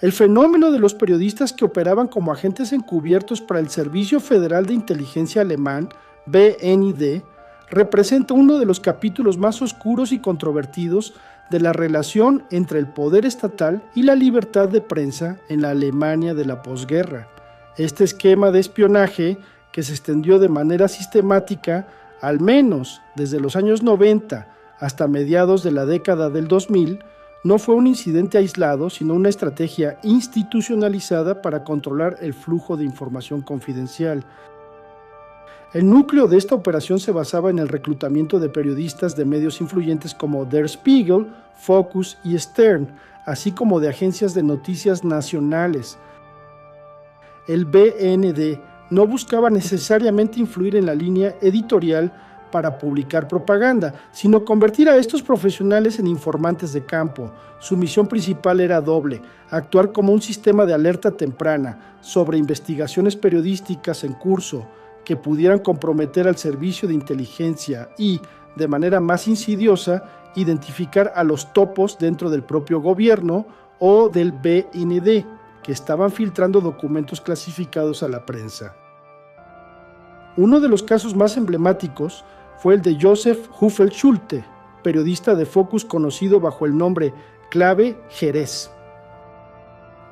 El fenómeno de los periodistas que operaban como agentes encubiertos para el Servicio Federal de Inteligencia alemán, BND, representa uno de los capítulos más oscuros y controvertidos de la relación entre el poder estatal y la libertad de prensa en la Alemania de la posguerra. Este esquema de espionaje, que se extendió de manera sistemática, al menos desde los años 90 hasta mediados de la década del 2000, no fue un incidente aislado, sino una estrategia institucionalizada para controlar el flujo de información confidencial. El núcleo de esta operación se basaba en el reclutamiento de periodistas de medios influyentes como Der Spiegel, Focus y Stern, así como de agencias de noticias nacionales. El BND no buscaba necesariamente influir en la línea editorial para publicar propaganda, sino convertir a estos profesionales en informantes de campo. Su misión principal era doble: actuar como un sistema de alerta temprana sobre investigaciones periodísticas en curso que pudieran comprometer al servicio de inteligencia y, de manera más insidiosa, identificar a los topos dentro del propio gobierno o del BND, que estaban filtrando documentos clasificados a la prensa. Uno de los casos más emblemáticos fue el de Joseph Huffel-Schulte, periodista de Focus conocido bajo el nombre clave Jerez.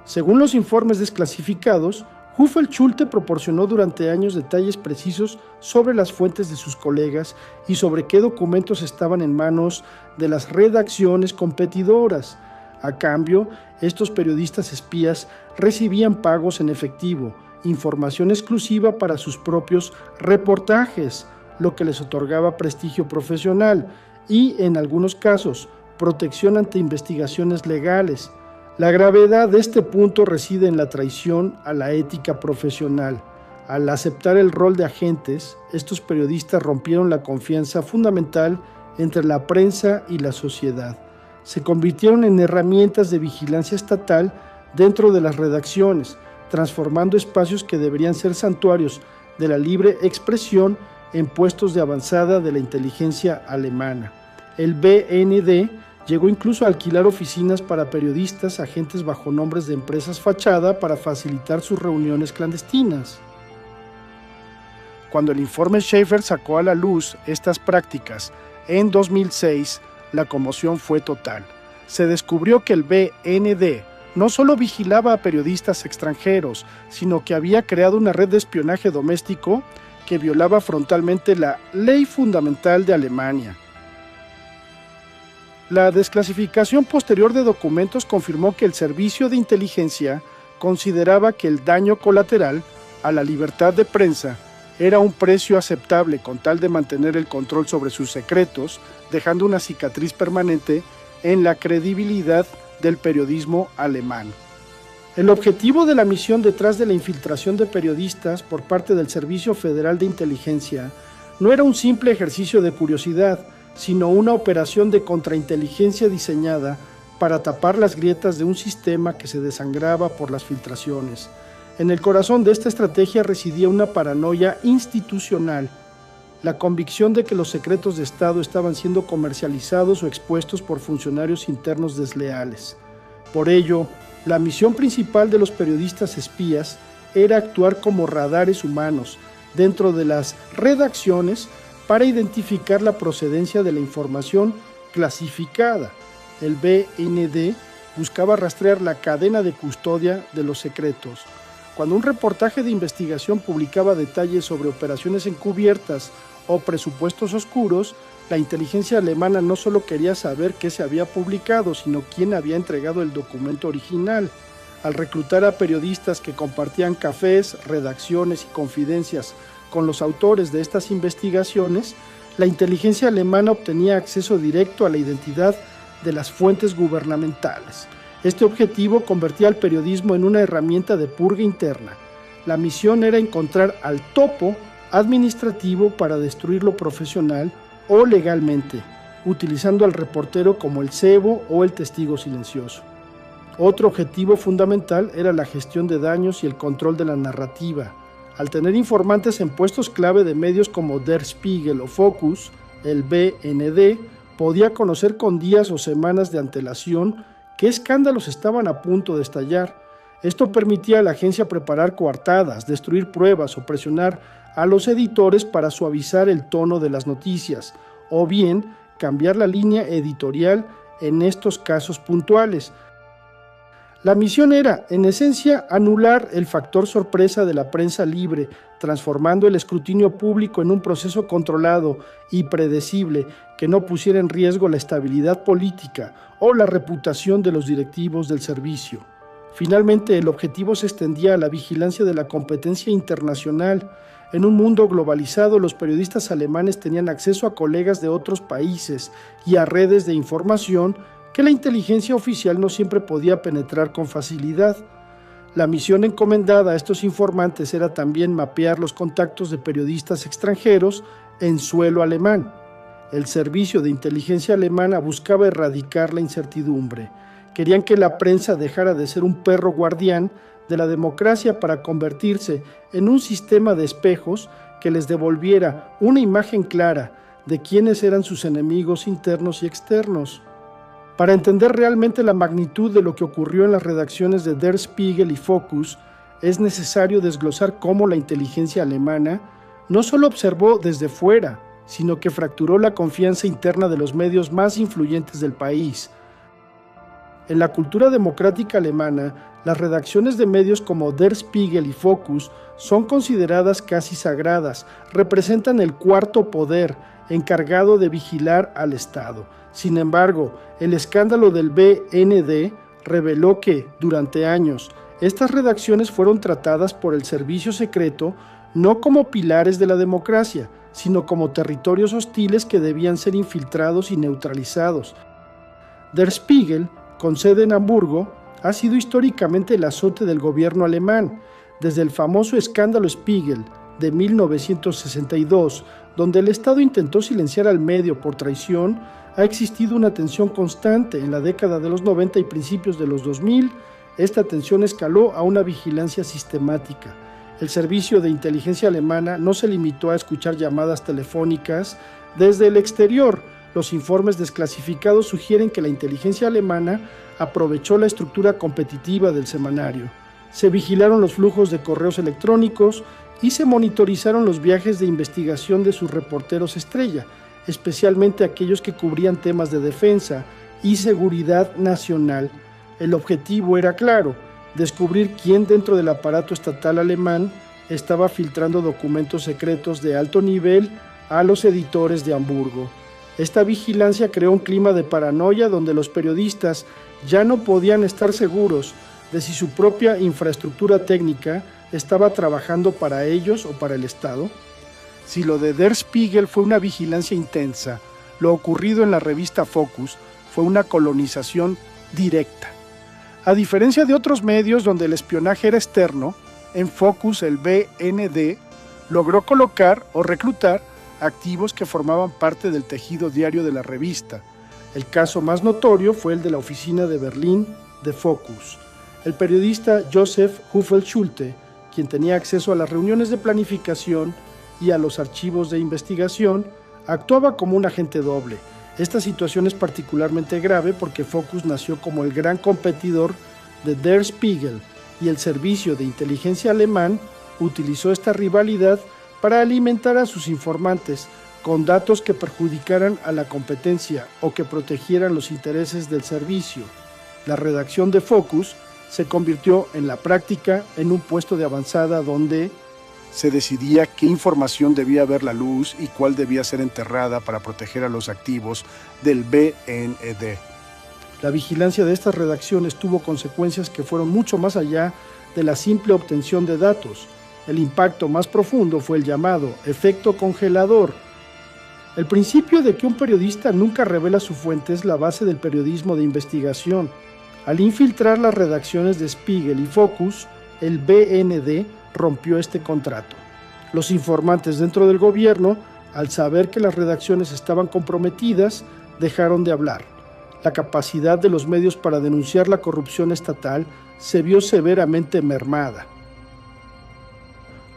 Según los informes desclasificados, Huffel-Schulte proporcionó durante años detalles precisos sobre las fuentes de sus colegas y sobre qué documentos estaban en manos de las redacciones competidoras. A cambio, estos periodistas espías recibían pagos en efectivo, información exclusiva para sus propios reportajes, lo que les otorgaba prestigio profesional y, en algunos casos, protección ante investigaciones legales. La gravedad de este punto reside en la traición a la ética profesional. Al aceptar el rol de agentes, estos periodistas rompieron la confianza fundamental entre la prensa y la sociedad. Se convirtieron en herramientas de vigilancia estatal dentro de las redacciones, transformando espacios que deberían ser santuarios de la libre expresión en puestos de avanzada de la inteligencia alemana. El BND llegó incluso a alquilar oficinas para periodistas, agentes bajo nombres de empresas fachada para facilitar sus reuniones clandestinas. Cuando el informe Schaeffer sacó a la luz estas prácticas en 2006, la conmoción fue total. Se descubrió que el BND no solo vigilaba a periodistas extranjeros, sino que había creado una red de espionaje doméstico que violaba frontalmente la ley fundamental de Alemania. La desclasificación posterior de documentos confirmó que el servicio de inteligencia consideraba que el daño colateral a la libertad de prensa era un precio aceptable con tal de mantener el control sobre sus secretos, dejando una cicatriz permanente en la credibilidad del periodismo alemán. El objetivo de la misión detrás de la infiltración de periodistas por parte del Servicio Federal de Inteligencia no era un simple ejercicio de curiosidad, sino una operación de contrainteligencia diseñada para tapar las grietas de un sistema que se desangraba por las filtraciones. En el corazón de esta estrategia residía una paranoia institucional, la convicción de que los secretos de Estado estaban siendo comercializados o expuestos por funcionarios internos desleales. Por ello, la misión principal de los periodistas espías era actuar como radares humanos dentro de las redacciones para identificar la procedencia de la información clasificada. El BND buscaba rastrear la cadena de custodia de los secretos. Cuando un reportaje de investigación publicaba detalles sobre operaciones encubiertas o presupuestos oscuros, la inteligencia alemana no solo quería saber qué se había publicado, sino quién había entregado el documento original. Al reclutar a periodistas que compartían cafés, redacciones y confidencias con los autores de estas investigaciones, la inteligencia alemana obtenía acceso directo a la identidad de las fuentes gubernamentales. Este objetivo convertía al periodismo en una herramienta de purga interna. La misión era encontrar al topo administrativo para destruir lo profesional o legalmente, utilizando al reportero como el cebo o el testigo silencioso. Otro objetivo fundamental era la gestión de daños y el control de la narrativa. Al tener informantes en puestos clave de medios como Der Spiegel o Focus, el BND podía conocer con días o semanas de antelación qué escándalos estaban a punto de estallar. Esto permitía a la agencia preparar coartadas, destruir pruebas o presionar a los editores para suavizar el tono de las noticias, o bien cambiar la línea editorial en estos casos puntuales. La misión era, en esencia, anular el factor sorpresa de la prensa libre, transformando el escrutinio público en un proceso controlado y predecible que no pusiera en riesgo la estabilidad política o la reputación de los directivos del servicio. Finalmente, el objetivo se extendía a la vigilancia de la competencia internacional. En un mundo globalizado, los periodistas alemanes tenían acceso a colegas de otros países y a redes de información que la inteligencia oficial no siempre podía penetrar con facilidad. La misión encomendada a estos informantes era también mapear los contactos de periodistas extranjeros en suelo alemán. El servicio de inteligencia alemana buscaba erradicar la incertidumbre. Querían que la prensa dejara de ser un perro guardián de la democracia para convertirse en un sistema de espejos que les devolviera una imagen clara de quiénes eran sus enemigos internos y externos. Para entender realmente la magnitud de lo que ocurrió en las redacciones de Der Spiegel y Focus, es necesario desglosar cómo la inteligencia alemana no solo observó desde fuera, sino que fracturó la confianza interna de los medios más influyentes del país. En la cultura democrática alemana, las redacciones de medios como Der Spiegel y Focus son consideradas casi sagradas, representan el cuarto poder, encargado de vigilar al Estado. Sin embargo, el escándalo del BND reveló que, durante años, estas redacciones fueron tratadas por el servicio secreto no como pilares de la democracia, sino como territorios hostiles que debían ser infiltrados y neutralizados. Der Spiegel, con sede en Hamburgo, ha sido históricamente el azote del gobierno alemán, desde el famoso escándalo Spiegel de 1962, donde el Estado intentó silenciar al medio por traición. Ha existido una tensión constante en la década de los 90 y principios de los 2000. Esta tensión escaló a una vigilancia sistemática. El servicio de inteligencia alemana no se limitó a escuchar llamadas telefónicas desde el exterior. Los informes desclasificados sugieren que la inteligencia alemana aprovechó la estructura competitiva del semanario. Se vigilaron los flujos de correos electrónicos y se monitorizaron los viajes de investigación de sus reporteros estrella, especialmente aquellos que cubrían temas de defensa y seguridad nacional. El objetivo era claro: descubrir quién dentro del aparato estatal alemán estaba filtrando documentos secretos de alto nivel a los editores de Hamburgo. Esta vigilancia creó un clima de paranoia donde los periodistas ya no podían estar seguros de si su propia infraestructura técnica estaba trabajando para ellos o para el Estado. Si lo de Der Spiegel fue una vigilancia intensa, lo ocurrido en la revista Focus fue una colonización directa. A diferencia de otros medios donde el espionaje era externo, en Focus el BND logró colocar o reclutar activos que formaban parte del tejido diario de la revista. El caso más notorio fue el de la oficina de Berlín de Focus. El periodista Joseph Huffel-Schulte, quien tenía acceso a las reuniones de planificación y a los archivos de investigación, actuaba como un agente doble. Esta situación es particularmente grave porque Focus nació como el gran competidor de Der Spiegel y el servicio de inteligencia alemán utilizó esta rivalidad para alimentar a sus informantes con datos que perjudicaran a la competencia o que protegieran los intereses del servicio. La redacción de Focus se convirtió en la práctica en un puesto de avanzada donde se decidía qué información debía ver la luz y cuál debía ser enterrada para proteger a los activos del BND. La vigilancia de estas redacciones tuvo consecuencias que fueron mucho más allá de la simple obtención de datos. El impacto más profundo fue el llamado efecto congelador. El principio de que un periodista nunca revela su fuente es la base del periodismo de investigación. Al infiltrar las redacciones de Spiegel y Focus, el BND rompió este contrato. Los informantes dentro del gobierno, al saber que las redacciones estaban comprometidas, dejaron de hablar. La capacidad de los medios para denunciar la corrupción estatal se vio severamente mermada.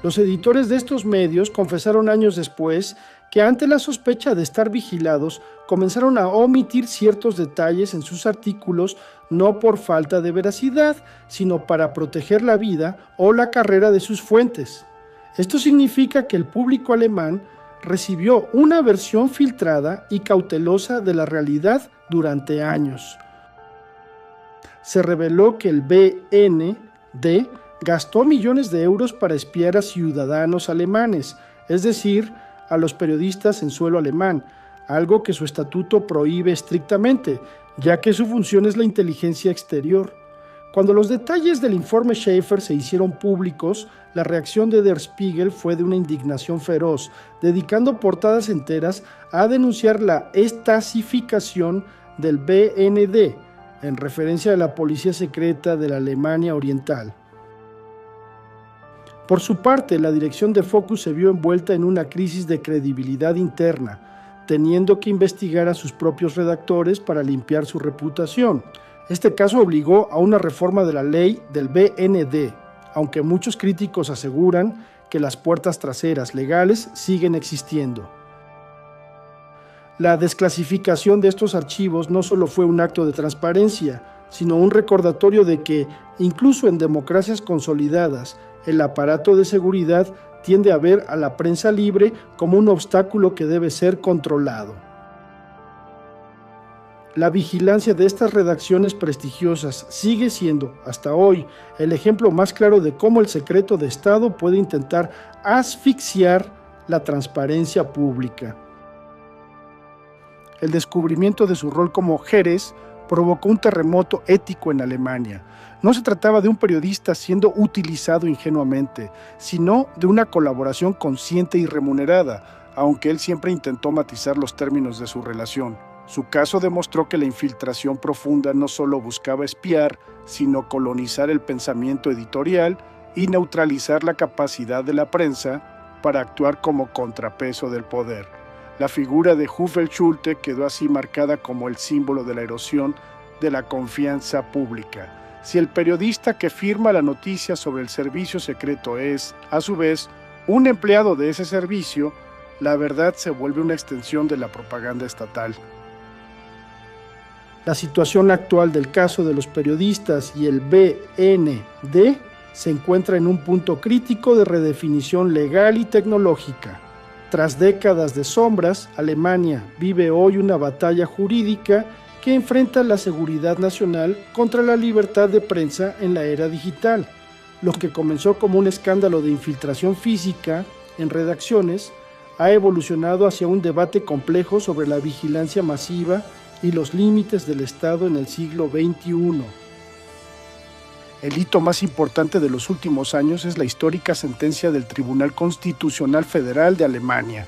Los editores de estos medios confesaron años después que ante la sospecha de estar vigilados comenzaron a omitir ciertos detalles en sus artículos no por falta de veracidad, sino para proteger la vida o la carrera de sus fuentes. Esto significa que el público alemán recibió una versión filtrada y cautelosa de la realidad durante años. Se reveló que el BND gastó millones de euros para espiar a ciudadanos alemanes, es decir, a los periodistas en suelo alemán, algo que su estatuto prohíbe estrictamente, ya que su función es la inteligencia exterior. Cuando los detalles del informe Schaeffer se hicieron públicos, la reacción de Der Spiegel fue de una indignación feroz, dedicando portadas enteras a denunciar la estasificación del BND, en referencia a la policía secreta de la Alemania Oriental. Por su parte, la dirección de Focus se vio envuelta en una crisis de credibilidad interna, teniendo que investigar a sus propios redactores para limpiar su reputación. Este caso obligó a una reforma de la ley del BND, aunque muchos críticos aseguran que las puertas traseras legales siguen existiendo. La desclasificación de estos archivos no solo fue un acto de transparencia, sino un recordatorio de que, incluso en democracias consolidadas, el aparato de seguridad tiende a ver a la prensa libre como un obstáculo que debe ser controlado. La vigilancia de estas redacciones prestigiosas sigue siendo, hasta hoy, el ejemplo más claro de cómo el secreto de Estado puede intentar asfixiar la transparencia pública. El descubrimiento de su rol como Heres provocó un terremoto ético en Alemania. No se trataba de un periodista siendo utilizado ingenuamente, sino de una colaboración consciente y remunerada, aunque él siempre intentó matizar los términos de su relación. Su caso demostró que la infiltración profunda no solo buscaba espiar, sino colonizar el pensamiento editorial y neutralizar la capacidad de la prensa para actuar como contrapeso del poder. La figura de Huffel-Schulte quedó así marcada como el símbolo de la erosión de la confianza pública. Si el periodista que firma la noticia sobre el servicio secreto es, a su vez, un empleado de ese servicio, la verdad se vuelve una extensión de la propaganda estatal. La situación actual del caso de los periodistas y el BND se encuentra en un punto crítico de redefinición legal y tecnológica. Tras décadas de sombras, Alemania vive hoy una batalla jurídica que enfrenta la seguridad nacional contra la libertad de prensa en la era digital. Lo que comenzó como un escándalo de infiltración física en redacciones ha evolucionado hacia un debate complejo sobre la vigilancia masiva y los límites del Estado en el siglo XXI. El hito más importante de los últimos años es la histórica sentencia del Tribunal Constitucional Federal de Alemania.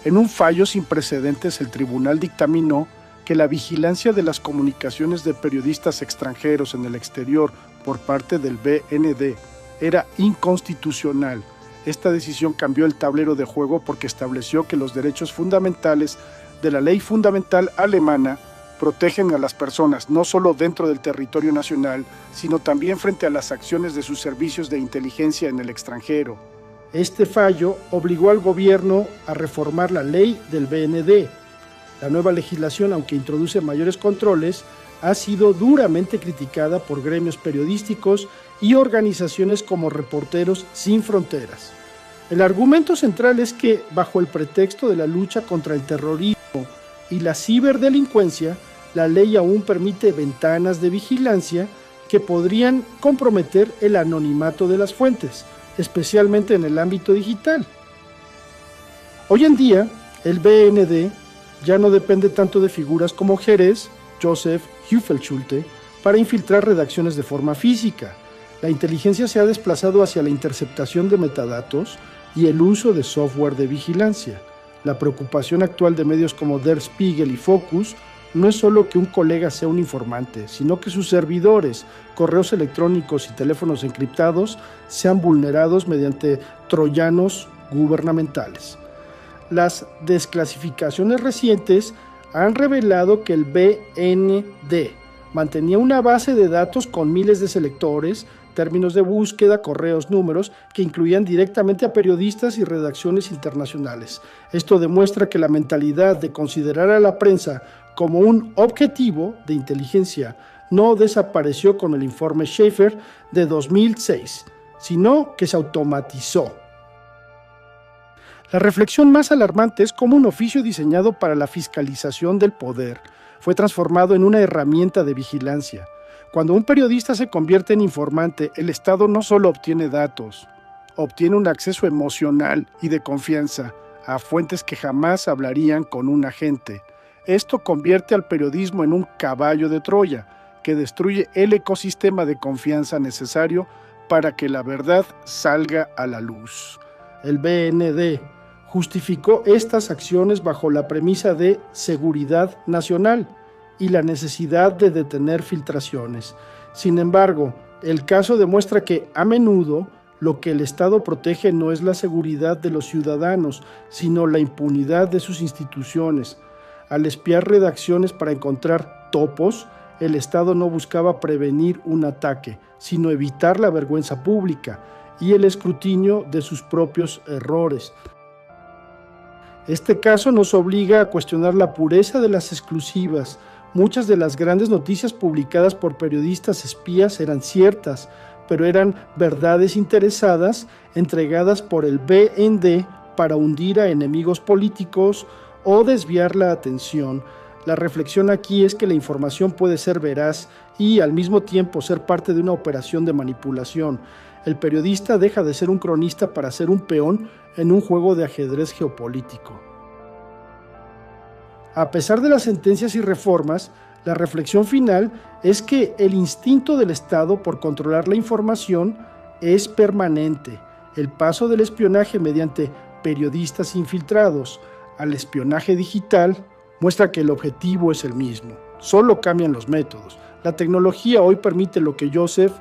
En un fallo sin precedentes, el tribunal dictaminó que la vigilancia de las comunicaciones de periodistas extranjeros en el exterior por parte del BND era inconstitucional. Esta decisión cambió el tablero de juego porque estableció que los derechos fundamentales de la ley fundamental alemana protegen a las personas no solo dentro del territorio nacional, sino también frente a las acciones de sus servicios de inteligencia en el extranjero. Este fallo obligó al gobierno a reformar la ley del BND. La nueva legislación, aunque introduce mayores controles, ha sido duramente criticada por gremios periodísticos y organizaciones como Reporteros Sin Fronteras. El argumento central es que, bajo el pretexto de la lucha contra el terrorismo y la ciberdelincuencia, la ley aún permite ventanas de vigilancia que podrían comprometer el anonimato de las fuentes, especialmente en el ámbito digital. Hoy en día, el BND ya no depende tanto de figuras como Heres, Joseph Huffel-Schulte, para infiltrar redacciones de forma física. La inteligencia se ha desplazado hacia la interceptación de metadatos y el uso de software de vigilancia. La preocupación actual de medios como Der Spiegel y Focus no es solo que un colega sea un informante, sino que sus servidores, correos electrónicos y teléfonos encriptados sean vulnerados mediante troyanos gubernamentales. Las desclasificaciones recientes han revelado que el BND mantenía una base de datos con miles de selectores términos de búsqueda, correos, números, que incluían directamente a periodistas y redacciones internacionales. Esto demuestra que la mentalidad de considerar a la prensa como un objetivo de inteligencia no desapareció con el informe Schaeffer de 2006, sino que se automatizó. La reflexión más alarmante es cómo un oficio diseñado para la fiscalización del poder fue transformado en una herramienta de vigilancia. Cuando un periodista se convierte en informante, el Estado no solo obtiene datos, obtiene un acceso emocional y de confianza a fuentes que jamás hablarían con un agente. Esto convierte al periodismo en un caballo de Troya, que destruye el ecosistema de confianza necesario para que la verdad salga a la luz. El BND justificó estas acciones bajo la premisa de seguridad nacional y la necesidad de detener filtraciones. Sin embargo, el caso demuestra que, a menudo, lo que el Estado protege no es la seguridad de los ciudadanos, sino la impunidad de sus instituciones. Al espiar redacciones para encontrar topos, el Estado no buscaba prevenir un ataque, sino evitar la vergüenza pública y el escrutinio de sus propios errores. Este caso nos obliga a cuestionar la pureza de las exclusivas. Muchas de las grandes noticias publicadas por periodistas espías eran ciertas, pero eran verdades interesadas entregadas por el BND para hundir a enemigos políticos o desviar la atención. La reflexión aquí es que la información puede ser veraz y al mismo tiempo ser parte de una operación de manipulación. El periodista deja de ser un cronista para ser un peón en un juego de ajedrez geopolítico. A pesar de las sentencias y reformas, la reflexión final es que el instinto del Estado por controlar la información es permanente. El paso del espionaje mediante periodistas infiltrados al espionaje digital muestra que el objetivo es el mismo, solo cambian los métodos. La tecnología hoy permite lo que Joseph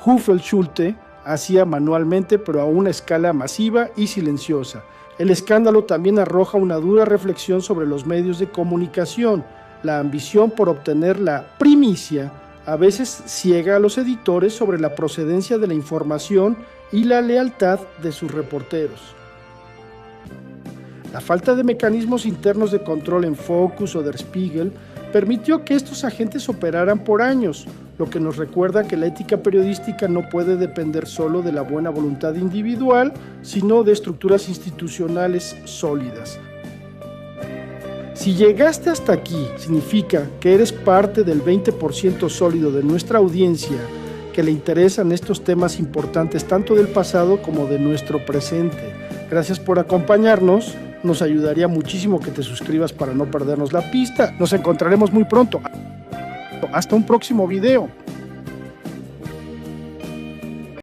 Huffel-Schulte hacía manualmente, pero a una escala masiva y silenciosa. El escándalo también arroja una dura reflexión sobre los medios de comunicación. La ambición por obtener la primicia a veces ciega a los editores sobre la procedencia de la información y la lealtad de sus reporteros. La falta de mecanismos internos de control en Focus o Der Spiegel permitió que estos agentes operaran por años, lo que nos recuerda que la ética periodística no puede depender solo de la buena voluntad individual, sino de estructuras institucionales sólidas. Si llegaste hasta aquí, significa que eres parte del 20% sólido de nuestra audiencia que le interesan estos temas importantes tanto del pasado como de nuestro presente. Gracias por acompañarnos. Nos ayudaría muchísimo que te suscribas para no perdernos la pista. Nos encontraremos muy pronto. Hasta un próximo video.